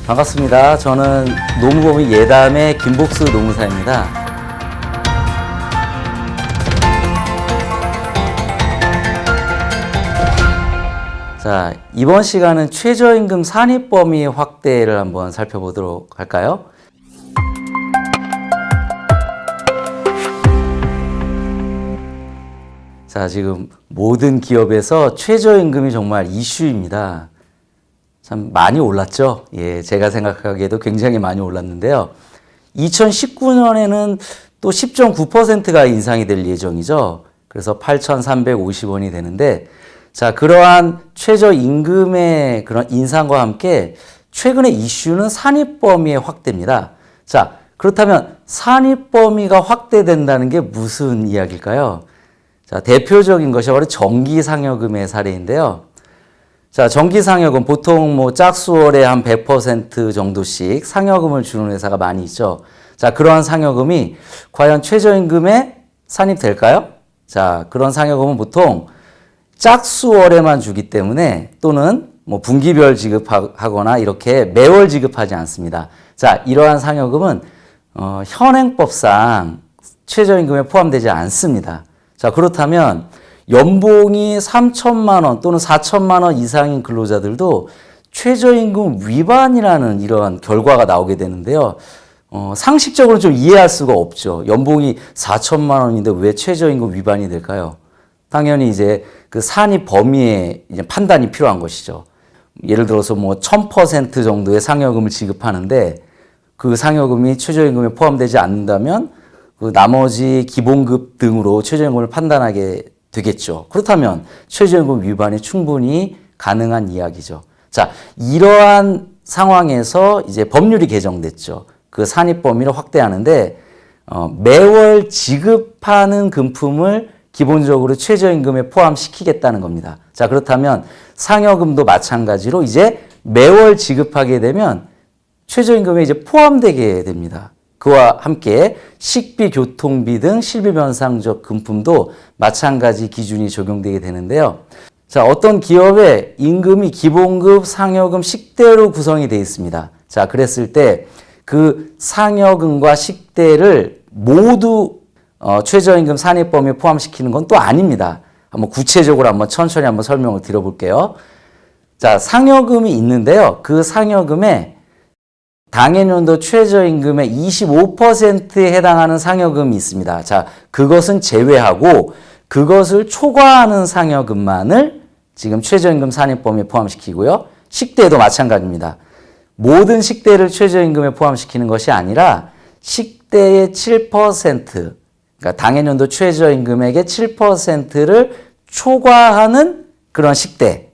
반갑습니다. 저는 노무법인 예담의 김복수 노무사입니다. 자, 이번 시간은 최저임금 산입 범위 확대를 한번 살펴보도록 할까요? 자, 지금 모든 기업에서 최저임금이 정말 이슈입니다. 참 많이 올랐죠? 예, 제가 생각하기에도 굉장히 많이 올랐는데요. 2019년에는 또 10.9%가 인상이 될 예정이죠. 그래서 8,350원이 되는데, 자, 그러한 최저임금의 그런 인상과 함께 최근의 이슈는 산입범위의 확대입니다. 자, 그렇다면 산입범위가 확대된다는 게 무슨 이야기일까요? 자, 대표적인 것이 바로 정기상여금의 사례인데요. 자, 정기상여금 보통 뭐 짝수월에 한 100% 정도씩 상여금을 주는 회사가 많이 있죠. 자, 그러한 상여금이 과연 최저임금에 산입될까요? 자, 그런 상여금은 보통 짝수월에만 주기 때문에 또는 뭐 분기별 지급하거나 이렇게 매월 지급하지 않습니다. 자, 이러한 상여금은 현행법상 최저임금에 포함되지 않습니다. 자, 그렇다면 연봉이 3천만 원 또는 4천만 원 이상인 근로자들도 최저임금 위반이라는 이런 결과가 나오게 되는데요. 상식적으로 좀 이해할 수가 없죠. 연봉이 4천만 원인데 왜 최저임금 위반이 될까요? 당연히 이제 그 산입 범위의 이제 판단이 필요한 것이죠. 예를 들어서 뭐 1000% 정도의 상여금을 지급하는데 그 상여금이 최저임금에 포함되지 않는다면 그 나머지 기본급 등으로 최저임금을 판단하게 되겠죠. 그렇다면 최저임금 위반이 충분히 가능한 이야기죠. 자, 이러한 상황에서 이제 법률이 개정됐죠. 그 산입 범위를 확대하는데 매월 지급하는 금품을 기본적으로 최저임금에 포함시키겠다는 겁니다. 자, 그렇다면 상여금도 마찬가지로 이제 매월 지급하게 되면 최저임금에 이제 포함되게 됩니다. 그와 함께 식비, 교통비 등 실비 변상적 금품도 마찬가지 기준이 적용되게 되는데요. 자, 어떤 기업의 임금이 기본급, 상여금, 식대로 구성이 되어 있습니다. 자, 그랬을 때 그 상여금과 식대를 모두 최저임금 산입 범위에 포함시키는 건 또 아닙니다. 한번 구체적으로 한번 천천히 한번 설명을 드려볼게요. 자, 상여금이 있는데요. 그 상여금에 당해년도 최저임금의 25%에 해당하는 상여금이 있습니다. 자, 그것은 제외하고 그것을 초과하는 상여금만을 지금 최저임금 산입 범위에 포함시키고요. 식대도 마찬가지입니다. 모든 식대를 최저임금에 포함시키는 것이 아니라 식대의 7%, 그러니까 당해년도 최저임금액의 7%를 초과하는 그런 식대,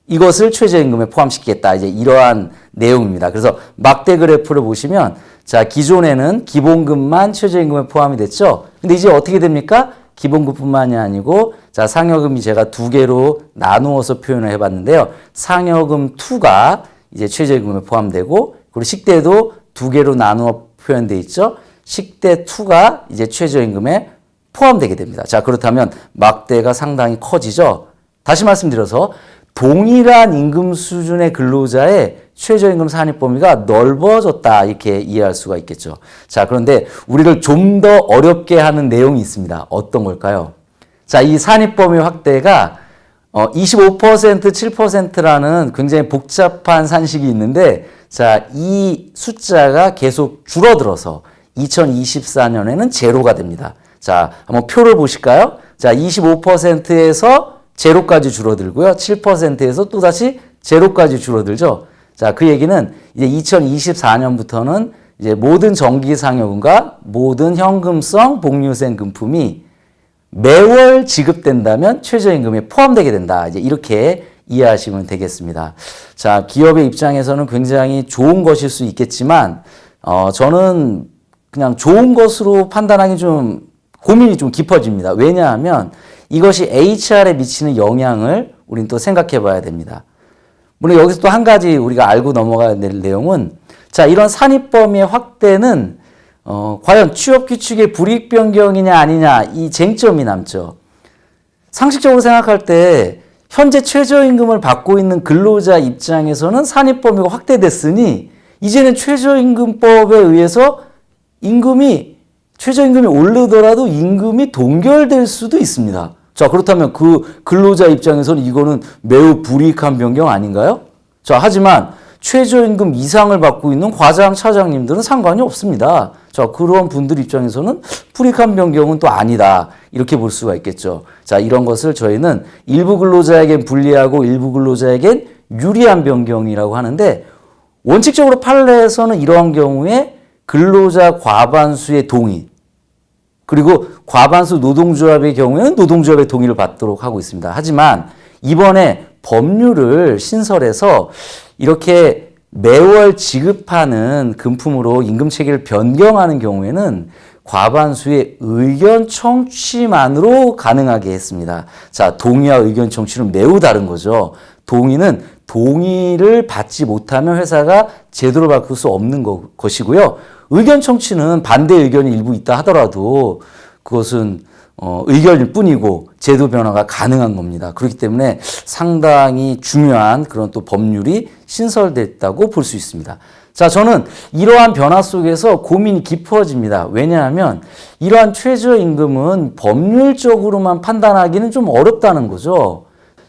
이것을 최저임금에 포함시키겠다. 이제 이러한 내용입니다. 그래서 막대 그래프를 보시면, 자, 기존에는 기본급만 최저임금에 포함이 됐죠. 근데 이제 어떻게 됩니까? 기본급뿐만이 아니고, 자, 상여금이 제가 두 개로 나누어서 표현을 해봤는데요. 상여금 2가 이제 최저임금에 포함되고, 그리고 식대도 두 개로 나누어 표현되어 있죠. 식대 2가 이제 최저임금에 포함되게 됩니다. 자, 그렇다면 막대가 상당히 커지죠. 다시 말씀드려서 동일한 임금 수준의 근로자의 최저임금 산입 범위가 넓어졌다, 이렇게 이해할 수가 있겠죠. 자, 그런데 우리를 좀 더 어렵게 하는 내용이 있습니다. 어떤 걸까요? 자, 이 산입 범위 확대가 25%, 7%라는 굉장히 복잡한 산식이 있는데, 자, 이 숫자가 계속 줄어들어서 2024년에는 제로가 됩니다. 자, 한번 표를 보실까요? 자, 25%에서 제로까지 줄어들고요. 7%에서 또다시 제로까지 줄어들죠. 자, 그 얘기는 이제 2024년부터는 이제 모든 정기상여금과 모든 현금성 복리후생 금품이 매월 지급된다면 최저임금에 포함되게 된다. 이제 이렇게 이해하시면 되겠습니다. 자, 기업의 입장에서는 굉장히 좋은 것일 수 있겠지만, 저는 그냥 좋은 것으로 판단하기 좀 고민이 좀 깊어집니다. 왜냐하면 이것이 HR에 미치는 영향을 우리는 또 생각해 봐야 됩니다. 물론 여기서 또 한 가지 우리가 알고 넘어가야 될 내용은, 자, 이런 산입 범위의 확대는 과연 취업 규칙의 불이익 변경이냐 아니냐, 이 쟁점이 남죠. 상식적으로 생각할 때 현재 최저임금을 받고 있는 근로자 입장에서는 산입 범위가 확대됐으니 이제는 최저임금법에 의해서 최저임금이 오르더라도 임금이 동결될 수도 있습니다. 자, 그렇다면 그 근로자 입장에서는 이거는 매우 불이익한 변경 아닌가요? 자, 하지만 최저임금 이상을 받고 있는 과장, 차장님들은 상관이 없습니다. 자, 그런 분들 입장에서는 불이익한 변경은 또 아니다. 이렇게 볼 수가 있겠죠. 자, 이런 것을 저희는 일부 근로자에겐 불리하고 일부 근로자에겐 유리한 변경이라고 하는데, 원칙적으로 판례에서는 이러한 경우에 근로자 과반수의 동의, 그리고 과반수 노동조합의 경우에는 노동조합의 동의를 받도록 하고 있습니다. 하지만 이번에 법률을 신설해서 이렇게 매월 지급하는 금품으로 임금 체계를 변경하는 경우에는 과반수의 의견 청취만으로 가능하게 했습니다. 자, 동의와 의견 청취는 매우 다른 거죠. 동의는 동의를 받지 못하면 회사가 제도를 바꿀 수 없는 것이고요. 의견 청취는 반대 의견이 일부 있다 하더라도 그것은 의견일 뿐이고 제도 변화가 가능한 겁니다. 그렇기 때문에 상당히 중요한 그런 또 법률이 신설됐다고 볼 수 있습니다. 자, 저는 이러한 변화 속에서 고민이 깊어집니다. 왜냐하면 이러한 최저임금은 법률적으로만 판단하기는 좀 어렵다는 거죠.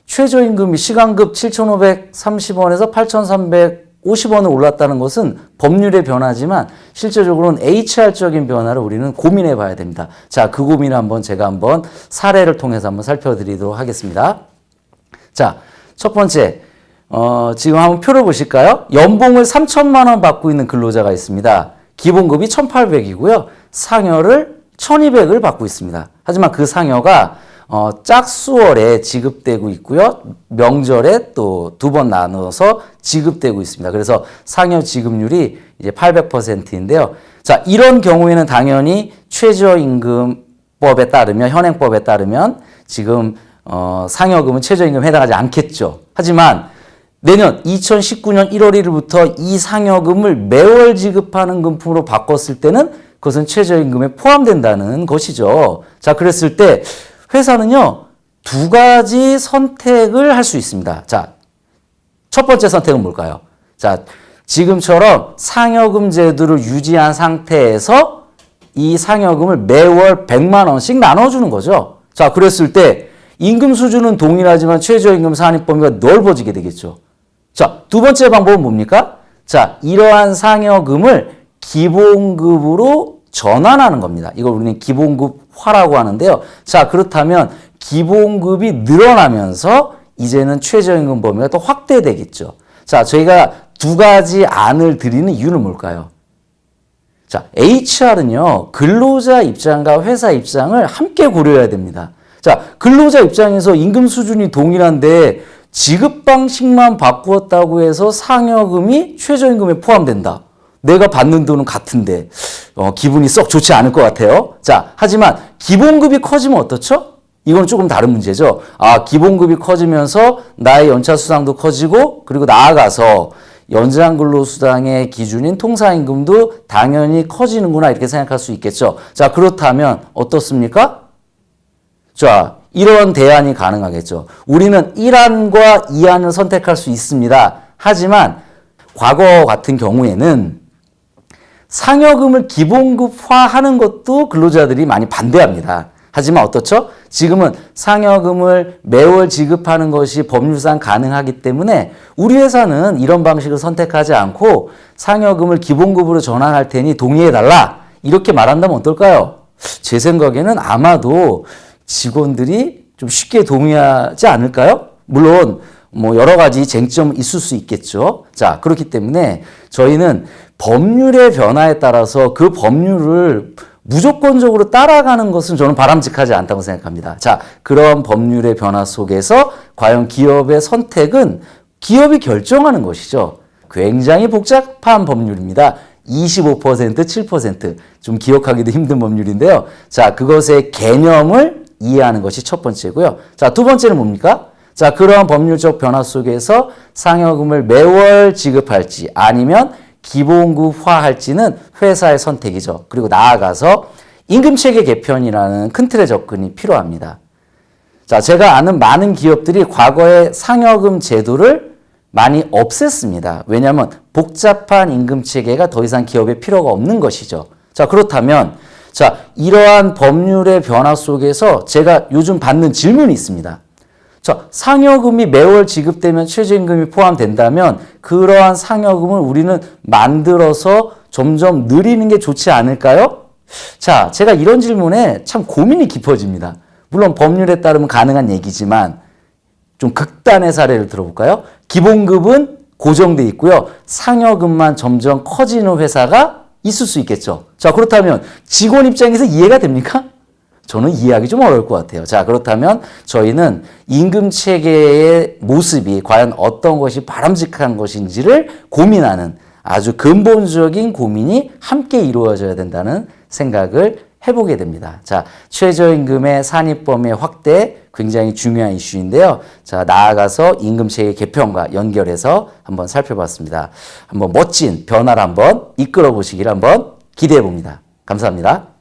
최저임금이 시간급 7,530원에서 8,350원을 올랐다는 것은 법률의 변화지만 실제적으로는 HR적인 변화를 우리는 고민해 봐야 됩니다. 자, 그 고민을 제가 사례를 통해서 살펴드리도록 하겠습니다. 자, 첫 번째, 지금 한번 표를 보실까요? 연봉을 3천만 원 받고 있는 근로자가 있습니다. 기본급이 1,800이고요. 상여를 1,200을 받고 있습니다. 하지만 그 상여가 짝수월에 지급되고 있고요. 명절에 또 2번 나눠서 지급되고 있습니다. 그래서 상여 지급률이 이제 800%인데요. 자, 이런 경우에는 당연히 최저임금법에 따르면, 현행법에 따르면 지금 상여금은 최저임금에 해당하지 않겠죠. 하지만 내년 2019년 1월 1일부터 이 상여금을 매월 지급하는 금품으로 바꿨을 때는 그것은 최저임금에 포함된다는 것이죠. 자, 그랬을 때 회사는요, 두 가지 선택을 할 수 있습니다. 자, 첫 번째 선택은 뭘까요? 자, 지금처럼 상여금 제도를 유지한 상태에서 이 상여금을 매월 100만 원씩 나눠주는 거죠. 자, 그랬을 때 임금 수준은 동일하지만 최저임금 산입 범위가 넓어지게 되겠죠. 자, 두 번째 방법은 뭡니까? 자, 이러한 상여금을 기본급으로 전환하는 겁니다. 이걸 우리는 기본급화라고 하는데요. 자, 그렇다면 기본급이 늘어나면서 이제는 최저임금 범위가 더 확대되겠죠. 자, 저희가 두 가지 안을 드리는 이유는 뭘까요? 자, HR은요, 근로자 입장과 회사 입장을 함께 고려해야 됩니다. 자, 근로자 입장에서 임금 수준이 동일한데 지급 방식만 바꾸었다고 해서 상여금이 최저임금에 포함된다. 내가 받는 돈은 같은데 기분이 썩 좋지 않을 것 같아요. 자, 하지만 기본급이 커지면 어떻죠? 이건 조금 다른 문제죠. 아, 기본급이 커지면서 나의 연차 수당도 커지고, 그리고 나아가서 연장 근로수당의 기준인 통상임금도 당연히 커지는구나, 이렇게 생각할 수 있겠죠. 자, 그렇다면 어떻습니까? 자, 이런 대안이 가능하겠죠. 우리는 1안과 2안을 선택할 수 있습니다. 하지만 과거 같은 경우에는 상여금을 기본급화하는 것도 근로자들이 많이 반대합니다. 하지만 어떻죠? 지금은 상여금을 매월 지급하는 것이 법률상 가능하기 때문에 우리 회사는 이런 방식을 선택하지 않고 상여금을 기본급으로 전환할 테니 동의해달라, 이렇게 말한다면 어떨까요? 제 생각에는 아마도 직원들이 좀 쉽게 동의하지 않을까요? 물론 여러 가지 쟁점은 있을 수 있겠죠. 자, 그렇기 때문에 저희는 법률의 변화에 따라서 그 법률을 무조건적으로 따라가는 것은 저는 바람직하지 않다고 생각합니다. 자, 그런 법률의 변화 속에서 과연 기업의 선택은 기업이 결정하는 것이죠. 굉장히 복잡한 법률입니다. 25%, 7%. 좀 기억하기도 힘든 법률인데요. 자, 그것의 개념을 이해하는 것이 첫 번째고요. 자, 두 번째는 뭡니까? 자, 그러한 법률적 변화 속에서 상여금을 매월 지급할지 아니면 기본급화할지는 회사의 선택이죠. 그리고 나아가서 임금체계 개편이라는 큰 틀의 접근이 필요합니다. 자, 제가 아는 많은 기업들이 과거의 상여금 제도를 많이 없앴습니다. 왜냐하면 복잡한 임금 체계가 더 이상 기업에 필요가 없는 것이죠. 자, 그렇다면 자, 이러한 법률의 변화 속에서 제가 요즘 받는 질문이 있습니다. 자, 상여금이 매월 지급되면 최저임금이 포함된다면 그러한 상여금을 우리는 만들어서 점점 늘리는 게 좋지 않을까요? 자, 제가 이런 질문에 참 고민이 깊어집니다. 물론 법률에 따르면 가능한 얘기지만 좀 극단의 사례를 들어볼까요? 기본급은 고정돼 있고요. 상여금만 점점 커지는 회사가 있을 수 있겠죠. 자, 그렇다면 직원 입장에서 이해가 됩니까? 저는 이해하기 좀 어려울 것 같아요. 자, 그렇다면 저희는 임금 체계의 모습이 과연 어떤 것이 바람직한 것인지를 고민하는 아주 근본적인 고민이 함께 이루어져야 된다는 생각을 해보게 됩니다. 자, 최저임금의 산입범위 확대 굉장히 중요한 이슈인데요. 자, 나아가서 임금체계 개편과 연결해서 한번 살펴봤습니다. 한번 멋진 변화를 한번 이끌어 보시기를 한번 기대해 봅니다. 감사합니다.